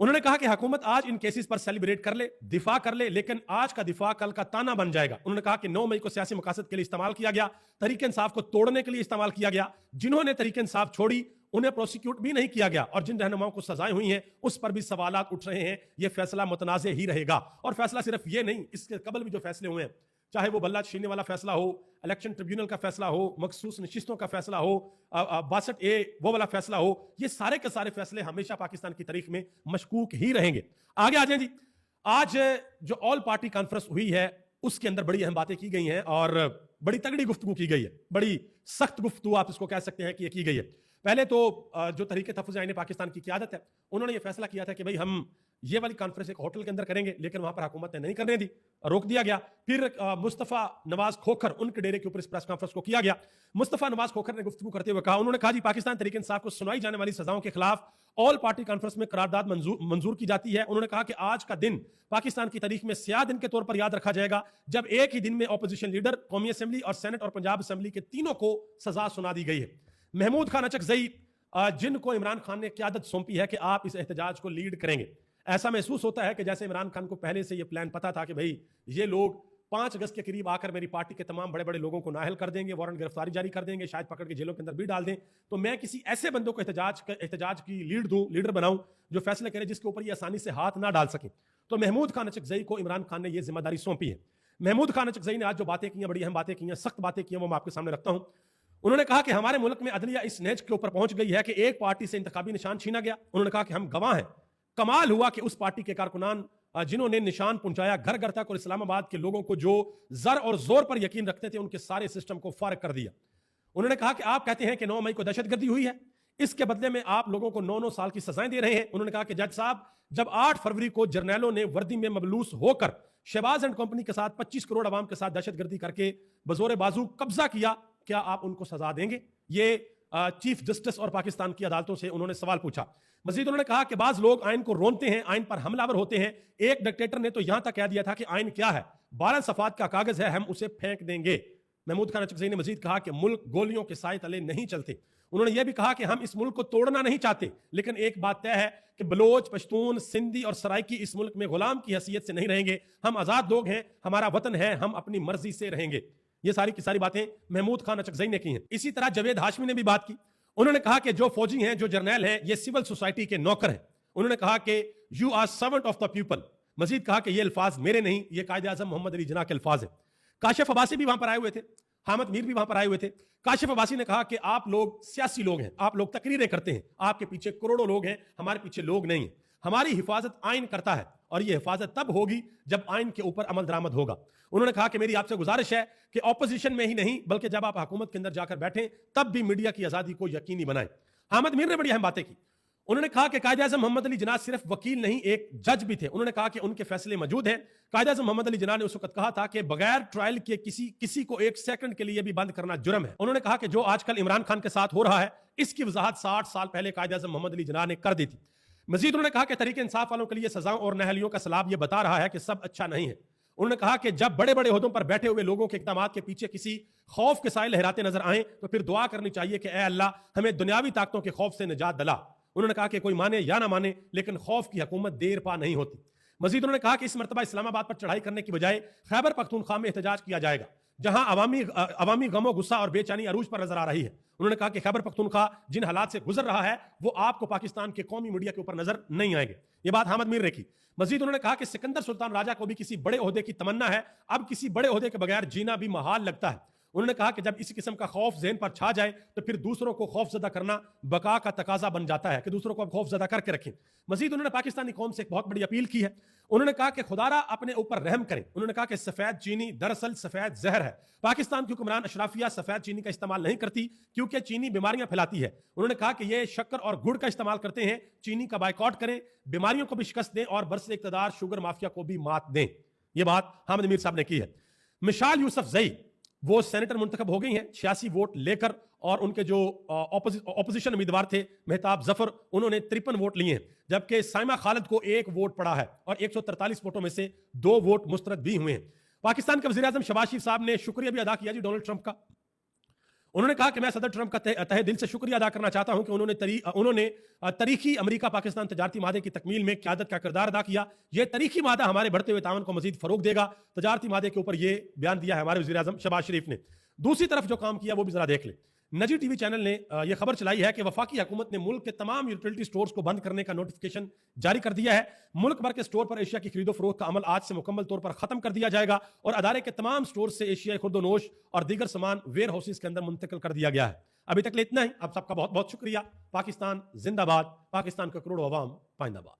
انہوں نے کہا کہ حکومت آج ان کیسز پر سیلیبریٹ کر لے، دفاع کر لے، لیکن آج کا دفاع کل کا تانا بن جائے گا۔ انہوں نے کہا کہ 9 مئی کو سیاسی مقاصد کے لیے استعمال کیا گیا، تحریک انصاف کو توڑنے کے لیے استعمال کیا گیا۔ جنہوں نے تحریک انصاف چھوڑی انہیں پروسیکیوٹ بھی نہیں کیا گیا، اور جن رہنماؤں کو سزائیں ہوئی ہیں اس پر بھی سوالات اٹھ رہے ہیں۔ یہ فیصلہ متنازع ہی رہے گا، اور فیصلہ صرف یہ نہیں، اس کے قبل بھی جو فیصلے ہوئے ہیں، چاہے وہ بلہ چھیننے والا فیصلہ ہو، الیکشن ٹریبیونل کا فیصلہ ہو، مخصوص نشستوں کا فیصلہ ہو، 62A وہ والا فیصلہ ہو، یہ سارے کے سارے فیصلے ہمیشہ پاکستان کی تاریخ میں مشکوک ہی رہیں گے۔ آگے آ جائیں جی، آج جو آل پارٹی کانفرنس ہوئی ہے اس کے اندر بڑی اہم باتیں کی گئی ہیں اور بڑی تگڑی گفتگو کی گئی ہے، بڑی سخت گفتگو آپ اس کو کہہ سکتے ہیں کہ یہ کی گئی ہے۔ پہلے تو جو تحریک تحفظ آئین پاکستان کی قیادت ہے، انہوں نے یہ فیصلہ کیا تھا کہ بھئی ہم یہ والی کانفرنس ایک ہوٹل کے اندر کریں گے، لیکن وہاں پر حکومت نے نہیں کرنے دی، روک دیا گیا۔ پھر مصطفیٰ نواز کھوکھر، ان کے ڈیرے کے اوپر اس پریس کانفرنس کو کیا گیا۔ مصطفیٰ نواز کھوکھر نے گفتگو کرتے ہوئے کہا، انہوں نے کہا جی پاکستان تحریک انصاف کو سنائی جانے والی سزاؤں کے خلاف آل پارٹی کانفرنس میں قرارداد منظور کی جاتی ہے۔ انہوں نے کہا کہ آج کا دن پاکستان کی تاریخ میں سیاہ دن کے طور پر یاد رکھا جائے گا، جب ایک ہی دن میں اپوزیشن لیڈر، قومی اسمبلی اور سینٹ اور پنجاب اسمبلی کے تینوں کو سزا سنا دی گئی ہے۔ محمود خان اچکزئی، جن کو عمران خان نے قیادت سونپی ہے کہ آپ اس احتجاج کو لیڈ کریں گے، ایسا محسوس ہوتا ہے کہ جیسے عمران خان کو پہلے سے یہ پلان پتا تھا کہ بھئی یہ لوگ 5 اگست کے قریب آ کر میری پارٹی کے تمام بڑے بڑے لوگوں کو نااہل کر دیں گے، وارنٹ گرفتاری جاری کر دیں گے، شاید پکڑ کے جیلوں کے اندر بھی ڈال دیں، تو میں کسی ایسے بندوں کو احتجاج کی لیڈر بناؤں جو فیصلے کرے جس کے اوپر یہ آسانی سے ہاتھ نہ ڈال سکیں۔ تو محمود خان اچکزئی کو عمران خان نے یہ ذمہ داری سونپی ہے۔ محمود خان اچکزئی نے آج جو باتیں کی ہیں، بڑی اہم باتیں کی ہیں، سخت باتیں کی ہیں، وہ میں آپ کے سامنے رکھتا ہوں۔ انہوں نے کہا کہ ہمارے ملک میں عدلیہ اس نیچ کے اوپر پہنچ گئی ہے کہ ایک پارٹی سے انتخابی نشان چھینا گیا۔ انہوں نے کہا کہ ہم گواہ ہیں، کمال ہوا کہ اس پارٹی کے کارکنان جنہوں نے نشان پہنچایا گھر گھر تک، اور اسلام آباد کے لوگوں کو جو زر اور زور پر یقین رکھتے تھے ان کے سارے سسٹم کو فارغ کر دیا۔ انہوں نے کہا کہ آپ کہتے ہیں کہ 9 مئی کو دہشت گردی ہوئی ہے، اس کے بدلے میں آپ لوگوں کو 9 سال کی سزائیں دے رہے ہیں۔ انہوں نے کہا کہ جج صاحب، جب 8 فروری کو جرنیلوں نے وردی میں مبلوس ہو کر شہباز اینڈ کمپنی کے ساتھ 25 کروڑ عوام کے ساتھ دہشت گردی کر کے بزور بازو قبضہ کیا، کیا آپ ان کو سزا دیں گے؟ یہ چیف جسٹس اور پاکستان کی عدالتوں سے انہوں نے سوال پوچھا۔ مزید انہوں نے کہا کہ بعض لوگ آئین کو رونتے ہیں، آئین پر حملہ آور ہوتے ہیں۔ ایک ڈکٹیٹر نے تو یہاں تک کہہ دیا تھا کہ آئین کیا ہے، 12 صفحات کا کاغذ ہے، ہم اسے پھینک دیں گے۔ محمود خان اچکزئی نے مزید کہا کہ ملک گولیوں کے سائے تلے نہیں چلتے۔ انہوں نے یہ بھی کہا کہ ہم اس ملک کو توڑنا نہیں چاہتے، لیکن ایک بات طے ہے کہ بلوچ، پشتون، سندھی اور سرائکی اس ملک میں غلام کی حیثیت سے نہیں رہیں گے۔ ہم آزاد لوگ ہیں، ہمارا وطن ہے، ہم اپنی مرضی سے رہیں گے۔ یہ ساری کی ساری باتیں محمود خان اچکزئی نے کی ہیں۔ اسی طرح جاوید ہاشمی نے بھی بات کی۔ انہوں نے کہا کہ جو فوجی ہیں، جو جرنیل ہیں، یہ سول سوسائٹی کے نوکر ہیں۔ انہوں نے کہا کہ you are servant of the people. مزید کہا کہ یہ الفاظ میرے نہیں، یہ قائد اعظم محمد علی جناح کے الفاظ ہیں۔ کاشف عباسی بھی وہاں پر آئے ہوئے تھے، حامد میر بھی وہاں پر آئے ہوئے تھے۔ کاشف عباسی نے کہا کہ آپ لوگ سیاسی لوگ ہیں، آپ لوگ تقریریں کرتے ہیں، آپ کے پیچھے کروڑوں لوگ ہیں، ہمارے پیچھے لوگ نہیں ہیں۔ ہماری حفاظت آئین کرتا ہے، اور یہ حفاظت تب ہوگی جب آئین کے اوپر عمل درآمد ہوگا۔ انہوں نے کہا کہ میری آپ سے گزارش ہے کہ اپوزیشن میں ہی نہیں بلکہ جب آپ حکومت کے اندر جا کر بیٹھیں تب بھی میڈیا کی آزادی کو یقینی بنائیں۔ حامد میر نے بڑی اہم باتیں کی۔ انہوں نے کہا کہ قائد اعظم محمد علی جناح صرف وکیل نہیں، ایک جج بھی تھے۔ انہوں نے کہا کہ ان کے فیصلے موجود ہیں۔ قائد اعظم محمد علی جناح نے اس وقت کہا تھا کہ بغیر ٹرائل کے کسی کو 1 سیکنڈ کے لیے بھی بند کرنا جرم ہے۔ انہوں نے کہا کہ جو آج کل عمران خان کے ساتھ ہو رہا ہے اس کی وضاحت 60 سال پہلے قائد اعظم محمد علی جناح نے کر دی تھی۔ مزید انہوں نے کہا کہ تحریک انصاف والوں کے لیے سزاؤں اور نااہلیوں کا سلاب یہ بتا رہا ہے کہ سب اچھا نہیں ہے۔ انہوں نے کہا کہ جب بڑے بڑے عہدوں پر بیٹھے ہوئے لوگوں کے اقدامات کے پیچھے کسی خوف کے سائے لہراتے نظر آئیں تو پھر دعا کرنی چاہیے کہ اے اللہ ہمیں دنیاوی طاقتوں کے خوف سے نجات دلا۔ انہوں نے کہا کہ کوئی مانے یا نہ مانے لیکن خوف کی حکومت دیر پا نہیں ہوتی۔ مزید انہوں نے کہا کہ اس مرتبہ اسلام آباد پر چڑھائی کرنے کی بجائے خیبر پختونخوا میں احتجاج کیا جائے گا، جہاں عوامی غم و غصہ اور بے چینی عروج پر نظر آ رہی ہے۔ انہوں نے کہا کہ خیبر پختونخوا جن حالات سے گزر رہا ہے وہ آپ کو پاکستان کے قومی میڈیا کے اوپر نظر نہیں آئیں گے۔ یہ بات حامد میر نے کی۔ مزید انہوں نے کہا کہ سکندر سلطان راجہ کو بھی کسی بڑے عہدے کی تمنا ہے، اب کسی بڑے عہدے کے بغیر جینا بھی محال لگتا ہے۔ انہوں نے کہا کہ جب اسی قسم کا خوف ذہن پر چھا جائے تو پھر دوسروں کو خوف زدہ کرنا بقا کا تقاضا بن جاتا ہے کہ دوسروں کو خوف زدہ کر کے رکھیں۔ مزید انہوں نے پاکستانی قوم سے ایک بہت بڑی اپیل کی ہے۔ انہوں نے کہا کہ خدا را اپنے اوپر رحم کریں۔ انہوں نے کہا کہ سفید چینی دراصل سفید زہر ہے۔ پاکستان کی حکمران اشرافیہ سفید چینی کا استعمال نہیں کرتی کیونکہ چینی بیماریاں پھیلاتی ہے۔ انہوں نے کہا کہ یہ شکر اور گڑ کا استعمال کرتے ہیں، چینی کا بائیکاٹ کریں، بیماریوں کو بھی شکست دیں اور برسر اقتدار شوگر مافیا کو بھی مات دیں۔ یہ بات حامد میر صاحب نے کی ہے۔ مشال یوسف زئی وہ سینیٹر منتخب ہو گئی ہیں 86 ووٹ لے کر، اور ان کے جو اپوزیشن امیدوار تھے مہتاب ظفر انہوں نے 53 ووٹ لیے ہیں، جبکہ سائمہ خالد کو 1 ووٹ پڑا ہے اور 143 ووٹوں میں سے 2 ووٹ مسترد بھی ہوئے ہیں۔ پاکستان کے وزیر اعظم شہباز شریف صاحب نے شکریہ بھی ادا کیا جی ڈونلڈ ٹرمپ کا۔ انہوں نے کہا کہ میں صدر ٹرمپ کا تہہ دل سے شکریہ ادا کرنا چاہتا ہوں کہ انہوں نے تاریخی امریکہ پاکستان تجارتی معاہدے کی تکمیل میں قیادت کا کردار ادا کیا. یہ تاریخی معاہدہ ہمارے بڑھتے ہوئے تعاون کو مزید فروغ دے گا. تجارتی معاہدے کے اوپر یہ بیان دیا ہے ہمارے وزیر اعظم شہباز شریف نے. دوسری طرف جو کام کیا وہ بھی ذرا دیکھ لیں. نجی ٹی وی چینل نے یہ خبر چلائی ہے کہ وفاقی حکومت نے ملک کے تمام یوٹیلٹی سٹورز کو بند کرنے کا نوٹیفیکیشن جاری کر دیا ہے. ملک بھر کے سٹور پر ایشیا کی خرید و فروخت کا عمل آج سے مکمل طور پر ختم کر دیا جائے گا اور ادارے کے تمام سٹور سے ایشیائی خرد و نوش اور دیگر سامان ویئر ہاؤسز کے اندر منتقل کر دیا گیا ہے. ابھی تک اتنا ہی. آپ سب کا بہت بہت شکریہ. پاکستان زندہ باد. پاکستان کا کروڑوں عوام پائندہ باد.